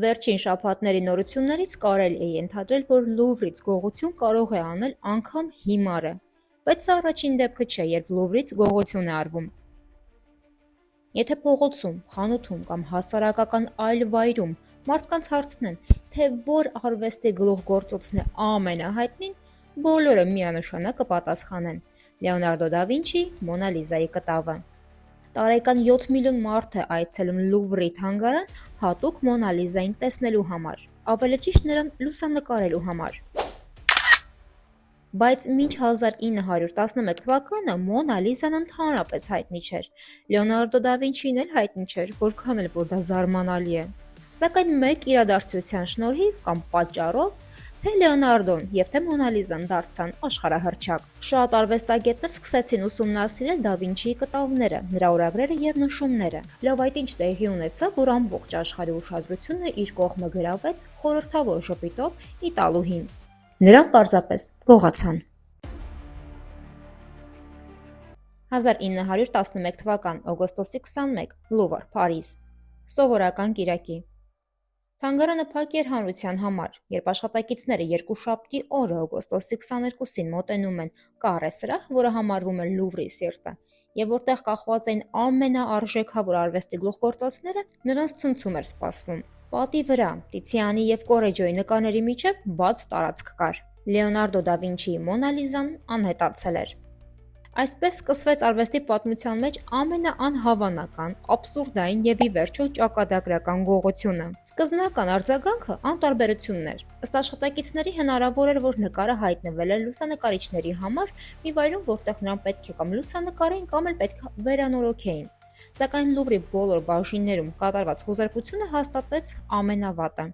Վերջին շաբաթների նորություններից կարելի է ենթադրել, որ Լուվրից գողություն կարող է անել անգամ հիմարը, բայց սա առաջին դեպքը չէ, երբ Լուվրից գողություն է արվում։ Եթե փողոցում, խանութում կամ հասարակական այլ վայրում մարդկանց հարցնեն, թե որ արվեստի գլուխգործոցն է ամենահայտնին, բոլորը միանշանակ կպատասխանեն՝ Լեոնարդո դա Վինչի Մոնա Լիզայի կտավը։ Տարեկան 7 միլիոն մարդ է այցելում Լուվրի թանգարան հատուկ Մոնա Լիզային տեսնելու համար, ավելի ճիշտ նրան լուսանկարելու համար։ Բայց մինչ 1911 թվականը Մոնա Լիզան ընդհանրապես հայտնի չէր, Լեոնարդո դա Վինչին էլ հայտնի չէր, որքան էլ որ դա զարմանալի է։ Սակայն մեկ իրադարձության շնորհիվ կամ պատճառով թե Լեոնարդոն եւ թե Մոնա Լիզան դարձան աշխարհահռչակ։ Շատ արվեստագետներ սկսեցին ուսումնասիրել դա Վինչիի կտավները, նրա օրագրերը եւ նշումները։ Լավ, այդ ինչ տեղի ունեցավ, որ ամբողջ աշխարհի ուշադրությունը իր կողմը գրավեց խորհրդավոր ժպիտով Իտալուհին։ Նրան պարզապես գողացան։ 1911 թվական օգոստոսի 21 Լուվր, Փարիզ։ Սովորական կիրակի։ Թանգարանը փակ էր հանրության համար, երբ աշխատակիցները երկուշաբթի օրը օգոստոսի 22-ին մոտենում են կառե սրահ, որը համարվում է Լուվրի սիրտը, եւ որտեղ կախված էին ամենաարժեքավոր արվեստի գլուխգործոցները, նրանց ցնցում էր սպասվում։ Պատի վրա Տիցիանի եւ Կորեջոյի նկարների միջև բաց տարածք կար։ Լեոնարդո դա Վինչիի Մոնա Լիզան անհետացել էր։ Այսպես սկսվեց արվեստի պատմության մեջ ամենաանհավանական, աբսուրդային եւ ի վերջո ճակատագրական գողությունը։ Սկզբնական արձագանքը անտարբերությունն էր։ Ըստ աշխատակիցների հնարավոր էր, որ նկարը հայտնվել էր լուսանկարիչների համար մի վայրում, որտեղ նրան պետք է կամ լուսանկարեին կամ էլ պետք է վերանորոգեին։ Սակայն Լուվրի բոլոր բաժիններում կատարված խոզարկությունը հաստատեց ամենավատը։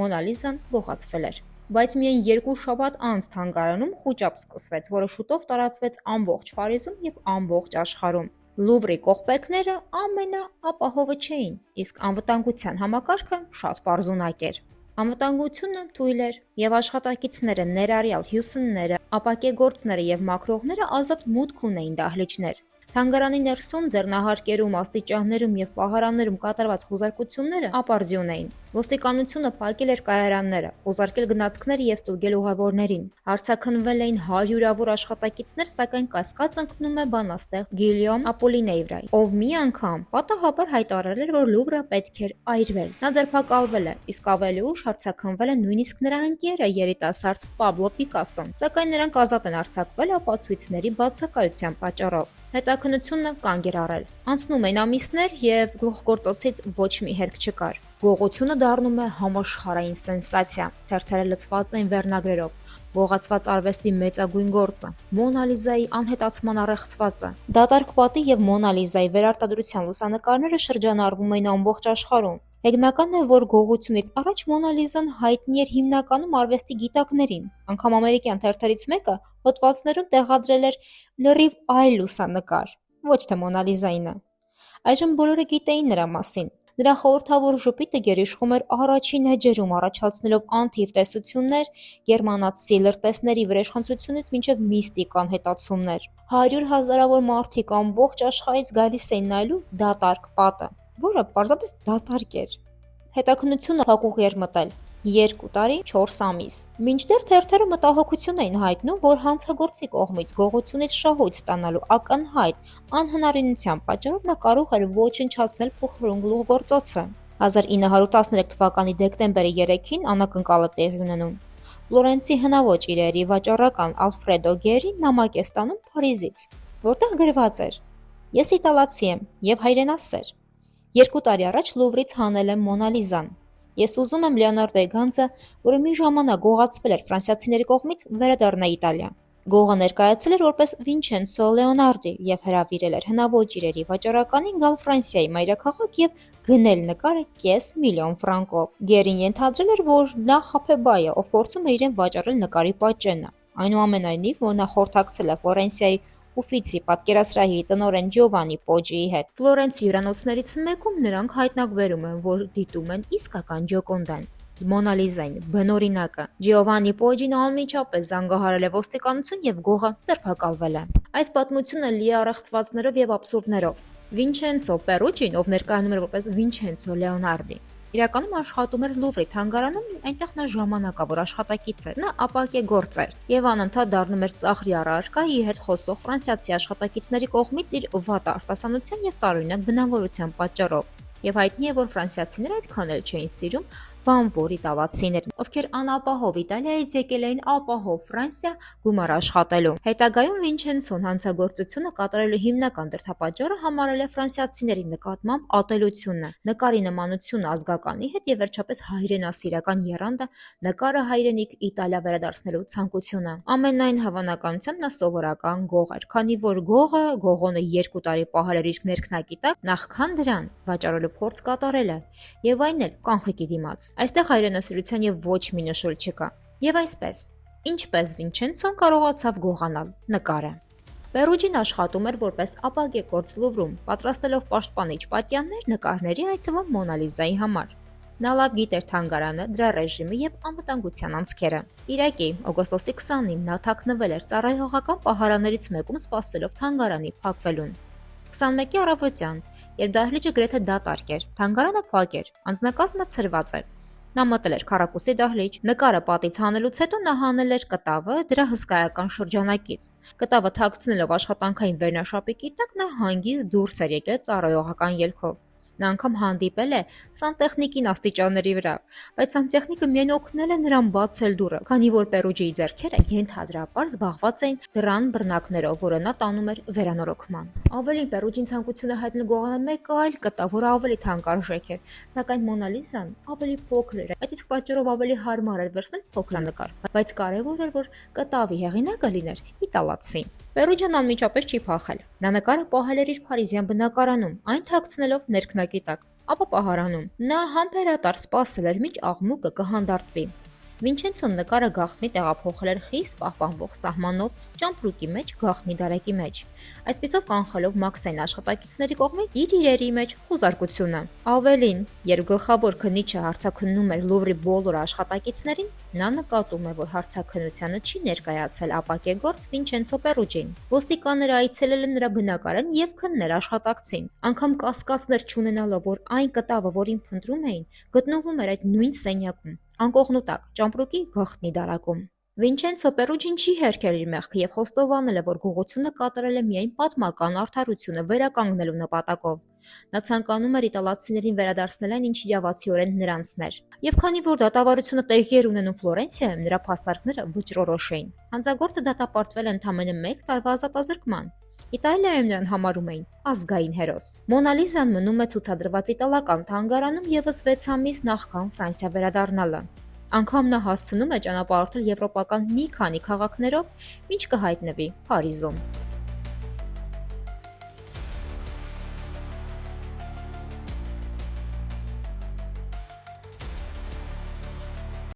Մոնա Լիզան գողացվել էր։ Բայց միայն 2 շաբաթ անց թանգարանում խուճապ սկսվեց, որը շուտով տարածվեց ամբողջ Փարիզում եւ ամբողջ աշխարհում։ Լուվրի կողպեքները ամենաապահովը չէին, իսկ անվտանգության համակարգը շատ պարզունակ էր։ Անվտանգությունը թույլ էր եւ աշխատակիցները, ներառյալ հյուսնները, ապակեգործները եւ մաքրողները ազատ մուտք ունեին դահլիճներ։ Թանգարանի ներսում, ձեռնահարկերում, աստիճաններում եւ պահարաններում կատարված խոզարկությունները ապարդյուն էին։ Ոստիկանությունը փակել էր կայարանները, խոզարկել գնացքները եւ ստուգել ուղևորներին։ Հարցաքննվել էին հարյուրավոր աշխատակիցներ, սակայն կասկած ընկնում է բանաստեղծ Գիլյոմ Ապոլինեի վրա, ով մի անգամ պատահաբար հայտարարել էր, որ Լուվրը պետք էր այրվել։ Նա ձերբակալվել է, իսկ ավելի ուշ հարցաքննվել է նույնիսկ նրա ընկերը երիտասարդ Պաբլո Պիկասոն, սակայն նրանք ազատ են արձակվել ապացույցների բացակայության պատճառով։ Հետաքննությունը կանգ էր առել։ Անցնում էին ամիսներ եւ գլուխգործոցից ոչ մի հերք չկար։ Գողությունը դառնում է համաշխարհային սենսացիա։ Թերթերը լցված են վերնագրերով։ Գողացված արվեստի մեծագույն գործը, Մոնա Լիզայի անհետացման առեղծվածը։ Դատարկ պատի եւ Մոնա Լիզայի վերարտադրության լուսանկարները շրջանառվում էին ամբողջ աշխարհում։ Հեգնականն է, որ գողությունից առաջ Մոնա Լիզան հայտնի էր հիմնականում արվեստի գիտակներին։ Անգամ ամերիկյան թերթերից մեկը հոդվածներում տեղադրել էր լրիվ այլ լուսանկար, ոչ թե Մոնա Լիզայինը։ Այժմ բոլորը գիտեին նրա մասին։ Նրա խորհրդավոր ժպիտը գերիշխում էր առաջին էջերում, առաջացնելով անթիվ տեսություններ, գերմանացի լրտեսների վրեժխնդրությունից մինչև միստիկ անհետացումներ։ 100 հազարավոր մարդիկ ամբողջ աշխարհից գալիս էին նայելու դատարկ պատը, որը պարզապես դատարկ էր։ Հետաքննությունը փակուղի էր մտել 2 տարի 4 ամիս։ Մինչդեռ թերթերը մտահոգություն էին հայտնում, որ հանցագործի կողմից գողությունից շահույթ ստանալու ակնհայտ անհնարինության պատճառով նա կարող էր ոչնչացնել փխրուն գլուխգործոցը։ 1913 թվականի դեկտեմբերի 3-ին անակնկալ է տեղի ունենում։ Ֆլորենցի հնաոճ իրերի վաճառական Ալֆրեդո Գերին նամակ է ստանում Փարիզից, որտեղ գրված էր. «Ես իտալացի եմ եւ հայրենասեր։ 2 տարի առաջ Լուվրից հանել եմ Մոնա Լիզան։ Ես ուզում եմ Լեոնարդոյի գանձը, որը մի ժամանակ գողացվել էր ֆրանսիացիների կողմից, վերադառնա Իտալիա»։ Գողը ներկայացել էր որպես Վինչենցո Լեոնարդի եւ հրավիրել էր հնաոճ իրերի վաճառականին գալ Ֆրանսիայի մայրաքաղաք եւ գնել նկարը $500,000 ֆրանկով։ Գերին ենթադրել էր, որ նա խաբեբայ է, ով փորձում է իրեն վաճառել նկարի պատճենը։ Այնուամենայնիվ, որ նա խորհրդակցել է Ֆլորենցիայի Ուֆիցի պատկերասրահի տնօրեն Ջովանի Պոջիի հետ։ Ֆլորենցի հյուրանոցներից մեկում նրանք հայտնաբերում են, որ դիտում են իսկական Ջոկոնդան, Մոնա Լիզային, բնօրինակը։ Ջովանի Պոջին անմիջապես զանգահարել է ոստիկանություն եւ գողը ձերբակալվել է։ Այս պատմությունը լի է առեղծվածներով եւ աբսուրդներով։ Վինչենցո Պերուջին, ով ներկայանում էր որպես Վինչենցո Լեոնարդի, Իրականում աշխատում էր Լուվրի թանգարանում, այնտեղ նա ժամանակավոր աշխատակից էր։ Նա ապակե գործ էր եւ անընդհատ դառնում էր ծաղրի առարկա իր հետ խոսող ֆրանսիացի աշխատակիցների կողմից իր վատ արտասանության եւ տարօրինակ բնավորության պատճառով։ Եվ հայտնի է, որ ֆրանսիացիները այդքան էլ չէին սիրում բանվոր իտալացիներին, ովքեր անապահով Իտալիայից եկել էին ապահով Ֆրանսիա գումար աշխատելու։ Հետագայում Վինչենցոն հանցագործությունը կատարելու հիմնական դրդապատճառը համարել է ֆրանսիացիների նկատմամբ ատելությունը, նկարի նմանությունը ազգականի հետ եւ վերջապես հայրենասիրական եռանդը նկարը հայրենիք Իտալիա վերադարձնելու ցանկությունը։ Ամենայն հավանականությամբ նա սովորական գող էր, քանի որ գողոնը 2 տարի պահել էր իր ներքնակի տակ, նախքան դրան վաճառելու փորձ կատարել է, եւ այն էլ կանխիկի դիմաց։ Այստեղ հայրենասիրության եւ ոչ մի նշույլ չկա։ Եվ այսպես, ինչպես Վինչենցոն կարողացավ գողանալ նկարը։ Պերուջին աշխատում էր որպես ապակե գործ Լուվրում, պատրաստելով պաշտպանիչ պատյաններ նկարների, այդ թվում Մոնա Լիզայի համար։ Նա լավ գիտեր թանգարանը, դրա ռեժիմը եւ անվտանգության անցքերը։ Իրակի, օգոստոսի 20-ին նա թաքնվել էր ծառայողական պահարաններից մեկում սպասելով թանգարանի փակվելուն։ 21-ի առավոտյան, երբ դահլիճը գրեթե դատարկ էր, թանգարանը փակ էր, անձնակազմը ցրված էր։ Նա մտել էր քառակուսի դահլիճ, նկարը պատից հանելուց հետո նա հանել էր կտավը դրա հսկայական շրջանակից։ Կտավը թաքցնելով աշխատանքային վերնաշապիկի տակ նա հանգիստ դուրս էր եկել ծառայողական ելքով։ Նա անգամ հանդիպել է սանտեխնիկին աստիճանների վրա, բայց սանտեխնիկը միայն օգնել է նրան բացել դուռը, քանի որ Պերուջիի ձեռքերը ենթադրաբար զբաղված էին դռան բռնակներով, որը նա տանում էր վերանորոգման։ Ավելին, Պերուջին ցանկություն է հայտնել գողանալ մեկ այլ կտավ, որը ավելի թանկարժեք էր, սակայն Մոնա Լիզան ավելի փոքր էր, այդ իսկ պատճառով ավելի հարմար էր վերցնել փոքր նկար, բայց կարևոր էր, որ կտավի հեղինակը լիներ իտալացի։ Պերուջան անմիջապես չի փախել։ Նա նկարը պահել էր իր փարիզյան բնակարանում, այն թաքցնելով ներքնակի տակ, ապա պահարանում։ Նա համբերատար սպասել էր, մինչ աղմուկը կհանդարտվի։ Վինչենցոն նկարը գաղտնի տեղափոխել էր խիստ պահպանվող սահմանով ճամպրուկի մեջ գաղտնի դարակի մեջ, այսպիսով կանխելով մաքսային աշխատակիցների կողմից իր իրերի մեջ խուզարկությունը։ Ավելին, երբ գլխավոր քննիչը հարցաքննում էր Լուվրի բոլոր աշխատակիցներին, նա նկատում է, որ հարցաքննությանը չի ներկայացել ապակե գործ Վինչենցո Պերուջին։ Ոստիկանները այցելել են նրա բնակարան եւ քննել աշխատակցին, անգամ կասկածներ չունենալով, որ այն կտավը, որին փնտրում էին, գտնվում էր այդ նույն սենյակում, անկողնու տակ, ճամպրուկի գաղտնի դարակում։ Վինչենցո Պերուջին չի հերքել իր մեղքը եւ խոստովանել է, որ գողությունը կատարել է միայն պատմական արդարությունը վերականգնելու նպատակով։ Նա ցանկանում էր իտալացիներին վերադարձնել այն, ինչ իրավացիորեն նրանցն էր։ Եվ քանի որ դատավարությունը տեղի էր ունենում Ֆլորենցիայում, նրա փաստարկները վճռորոշ էին։ Հանցագործը դատապարտվել է ընդամենը 1 տարվա ազատազրկման։ Իտալիայում նրան համարում էին ազգային հերոս։ Մոնա Լիզան մնում է ցուցադրված իտալական թանգարանում եւս 6 ամիս նախքան Ֆրանսիա վերադառնալը։ Անգամ նա հասցնում է ճանապարհորդել եվրոպական մի քանի քաղաքներով, մինչ կհայտնվի Փարիզում։